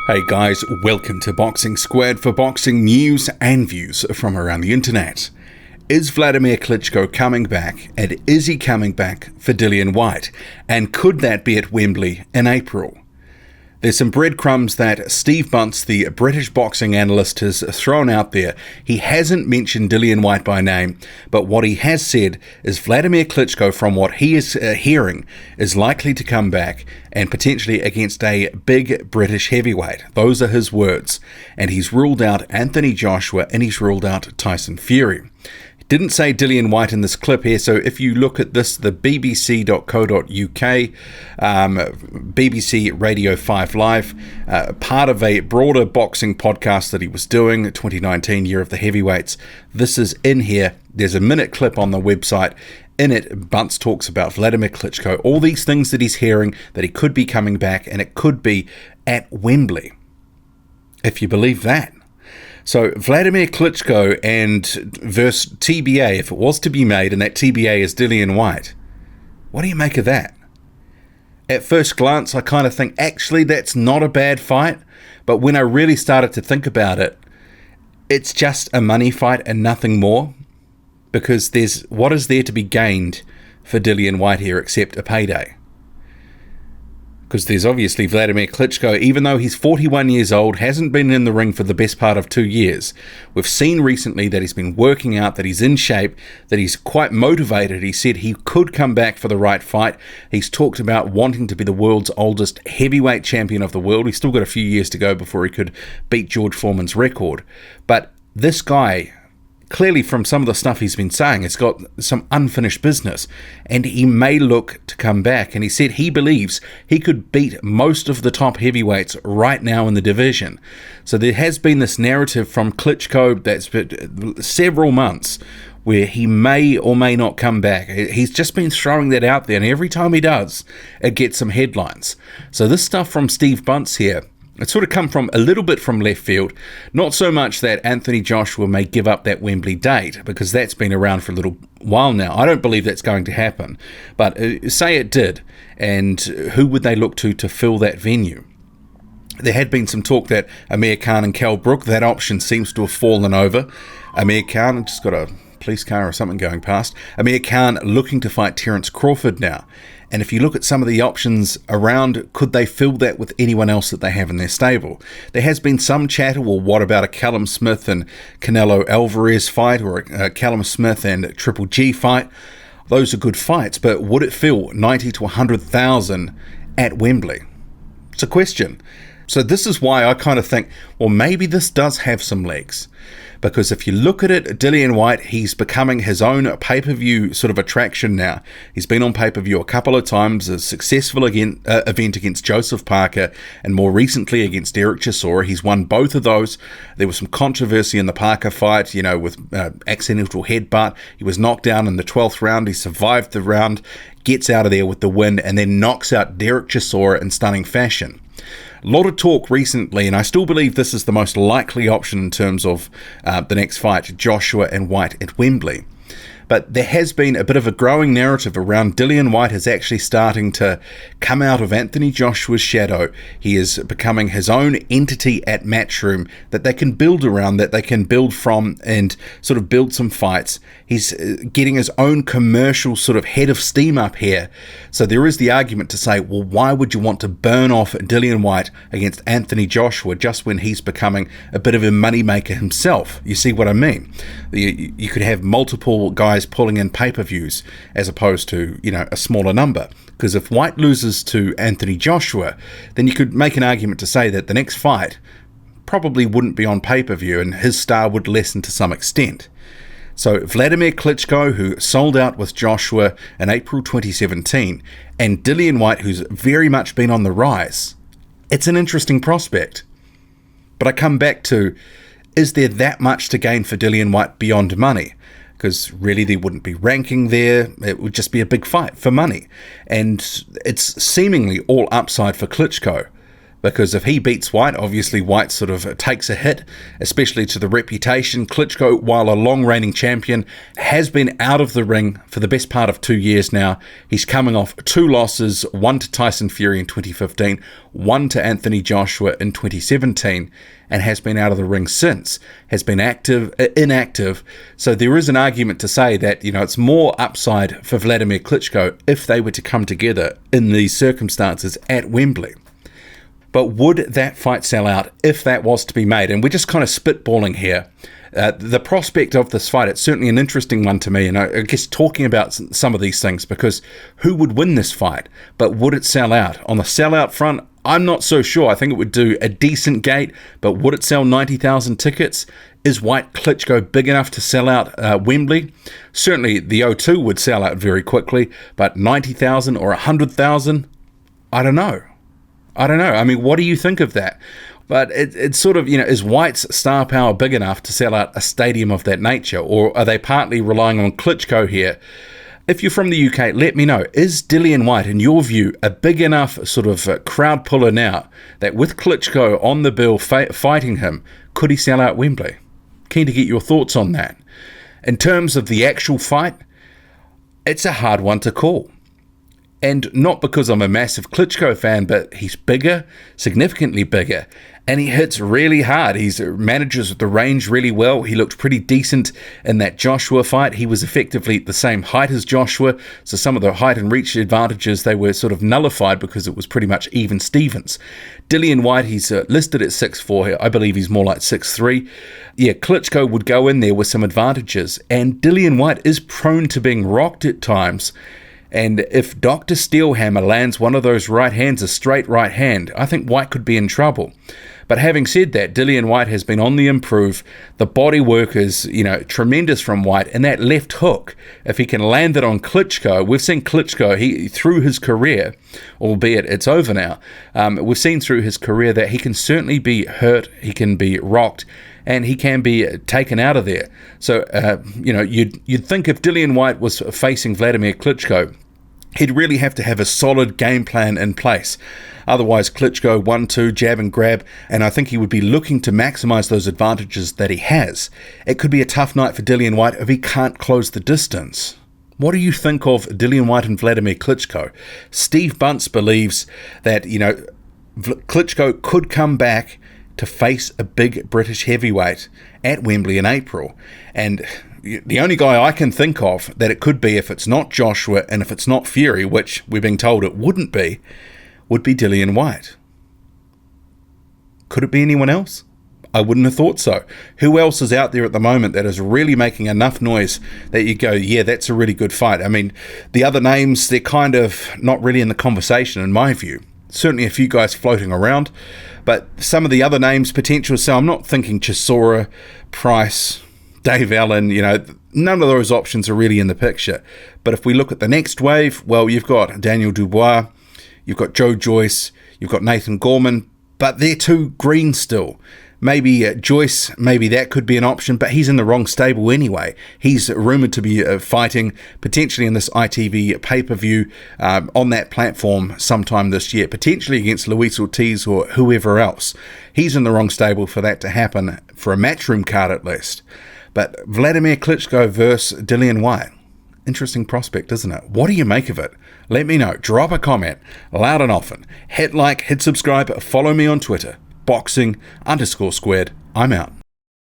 Hey guys, welcome to Boxing Squared for boxing news and views from around the internet. Is Wladimir Klitschko coming back, and is he coming back for Dillian Whyte? And could that be at Wembley in April? There's some breadcrumbs that Steve Bunce, the British boxing analyst, has thrown out there. He hasn't mentioned Dillian Whyte by name, but what he has said is Wladimir Klitschko, from what he is hearing, is likely to come back and potentially against a big British heavyweight. Those are his words. And he's ruled out Anthony Joshua and he's ruled out Tyson Fury. Didn't say Dillian Whyte in this clip here, so if you look at this, the bbc.co.uk, BBC Radio 5 Live, part of a broader boxing podcast that he was doing, 2019 Year of the Heavyweights, this is in here. There's a minute clip on the website. In it, Bunce talks about Wladimir Klitschko, all these things that he's hearing, that he could be coming back, and it could be at Wembley, if you believe that. So Wladimir Klitschko and versus TBA, if it was to be made, and that TBA is Dillian Whyte, what do you make of that? At first glance, I kind of think, actually, that's not a bad fight. But when I really started to think about it, it's just a money fight and nothing more. Because what is there to be gained for Dillian Whyte here except a payday? Because there's obviously Wladimir Klitschko, even though he's 41 years old, hasn't been in the ring for the best part of 2 years. We've seen recently that he's been working out, that he's in shape, that he's quite motivated. He said he could come back for the right fight. He's talked about wanting to be the world's oldest heavyweight champion of the world. He's still got a few years to go before he could beat George Foreman's record. But this guy, clearly from some of the stuff he's been saying, it's got some unfinished business, and he may look to come back. And he said he believes he could beat most of the top heavyweights right now in the division. So there has been this narrative from Klitschko that's been several months where he may or may not come back. He's just been throwing that out there, and every time he does, it gets some headlines. So this stuff from Steve Bunce here, it's sort of come from a little bit from left field. Not so much that Anthony Joshua may give up that Wembley date, because that's been around for a little while now. I don't believe that's going to happen. But say it did, and who would they look to fill that venue? There had been some talk that Amir Khan and Kell Brook, that option seems to have fallen over. Amir Khan, just got a police car or something going past. Amir Khan looking to fight Terence Crawford now. And if you look at some of the options around, could they fill that with anyone else that they have in their stable? There has been some chatter, well, what about a Callum Smith and Canelo Alvarez fight, or a Callum Smith and Triple G fight? Those are good fights, but would it fill 90 to 100,000 at Wembley? It's a question. So this is why I kind of think, well, maybe this does have some legs. Because if you look at it, Dillian Whyte, he's becoming his own pay-per-view sort of attraction now. He's been on pay-per-view a couple of times, a successful event against Joseph Parker, and more recently against Derek Chisora. He's won both of those. There was some controversy in the Parker fight, with accidental headbutt. He was knocked down in the 12th round. He survived the round, gets out of there with the win, and then knocks out Derek Chisora in stunning fashion. A lot of talk recently, and I still believe this is the most likely option in terms of the next fight, Joshua and Whyte at Wembley. But there has been a bit of a growing narrative around Dillian Whyte is actually starting to come out of Anthony Joshua's shadow. He is becoming his own entity at Matchroom that they can build around, that they can build from and sort of build some fights. He's getting his own commercial sort of head of steam up here. So there is the argument to say, well, why would you want to burn off Dillian Whyte against Anthony Joshua just when he's becoming a bit of a moneymaker himself? You see what I mean? You could have multiple guys pulling in pay-per-views as opposed to, a smaller number. Because if Whyte loses to Anthony Joshua, then you could make an argument to say that the next fight probably wouldn't be on pay-per-view and his star would lessen to some extent. So Wladimir Klitschko, who sold out with Joshua in April 2017, and Dillian Whyte, who's very much been on the rise, it's an interesting prospect. But I come back to, is there that much to gain for Dillian Whyte beyond money? Because really there wouldn't be ranking there. It would just be a big fight for money. And it's seemingly all upside for Klitschko. Because if he beats Whyte, obviously Whyte sort of takes a hit, especially to the reputation. Klitschko, while a long-reigning champion, has been out of the ring for the best part of 2 years now. He's coming off 2 losses, one to Tyson Fury in 2015, one to Anthony Joshua in 2017, and has been out of the ring since, has been inactive. So there is an argument to say that, it's more upside for Wladimir Klitschko if they were to come together in these circumstances at Wembley. But would that fight sell out if that was to be made? And we're just kind of spitballing here. The prospect of this fight, it's certainly an interesting one to me. And I guess talking about some of these things, because who would win this fight? But would it sell out? On the sellout front, I'm not so sure. I think it would do a decent gate, but would it sell 90,000 tickets? Is Whyte Klitschko big enough to sell out Wembley? Certainly the O2 would sell out very quickly, but 90,000 or 100,000? I don't know. I mean, what do you think of that? But it's sort of, is Whyte's star power big enough to sell out a stadium of that nature? Or are they partly relying on Klitschko here? If you're from the UK, let me know. Is Dillian Whyte, in your view, a big enough sort of crowd puller now that with Klitschko on the bill fighting him, could he sell out Wembley? Keen to get your thoughts on that. In terms of the actual fight, it's a hard one to call. And not because I'm a massive Klitschko fan, but he's bigger, significantly bigger, and he hits really hard. He manages the range really well. He looked pretty decent in that Joshua fight. He was effectively the same height as Joshua, so some of the height and reach advantages, they were sort of nullified because it was pretty much even Stevens. Dillian Whyte, he's listed at 6'4". I believe he's more like 6'3". Yeah, Klitschko would go in there with some advantages, and Dillian Whyte is prone to being rocked at times. And if Dr. Steelhammer lands one of those right hands, a straight right hand, I think Whyte could be in trouble. But having said that, Dillian Whyte has been on the improve. The body work is, tremendous from Whyte. And that left hook, if he can land it on Klitschko, we've seen Klitschko, through his career, albeit it's over now, we've seen through his career that he can certainly be hurt, he can be rocked, and he can be taken out of there. So, you'd think if Dillian Whyte was facing Wladimir Klitschko, he'd really have to have a solid game plan in place. Otherwise, Klitschko 1-2, jab and grab, and I think he would be looking to maximize those advantages that he has. It could be a tough night for Dillian Whyte if he can't close the distance. What do you think of Dillian Whyte and Wladimir Klitschko? Steve Bunce believes that, Klitschko could come back to face a big British heavyweight at Wembley in April. And the only guy I can think of that it could be, if it's not Joshua and if it's not Fury, which we're being told it wouldn't be, would be Dillian Whyte. Could it be anyone else? I wouldn't have thought so. Who else is out there at the moment that is really making enough noise that you go, yeah, that's a really good fight? I mean, the other names, they're kind of not really in the conversation in my view. Certainly a few guys floating around, but some of the other names potential, so I'm not thinking Chisora, Price, Dave Allen, none of those options are really in the picture. But if we look at the next wave, well, you've got Daniel Dubois, you've got Joe Joyce, you've got Nathan Gorman, but they're too green still. Maybe Joyce, maybe that could be an option, but he's in the wrong stable anyway. He's rumoured to be fighting potentially in this ITV pay-per-view on that platform sometime this year, potentially against Luis Ortiz or whoever else. He's in the wrong stable for that to happen, for a matchroom card at least. But Wladimir Klitschko versus Dillian Whyte. Interesting prospect, isn't it? What do you make of it? Let me know. Drop a comment, loud and often. Hit like, hit subscribe, follow me on Twitter. Boxing_squared. I'm out.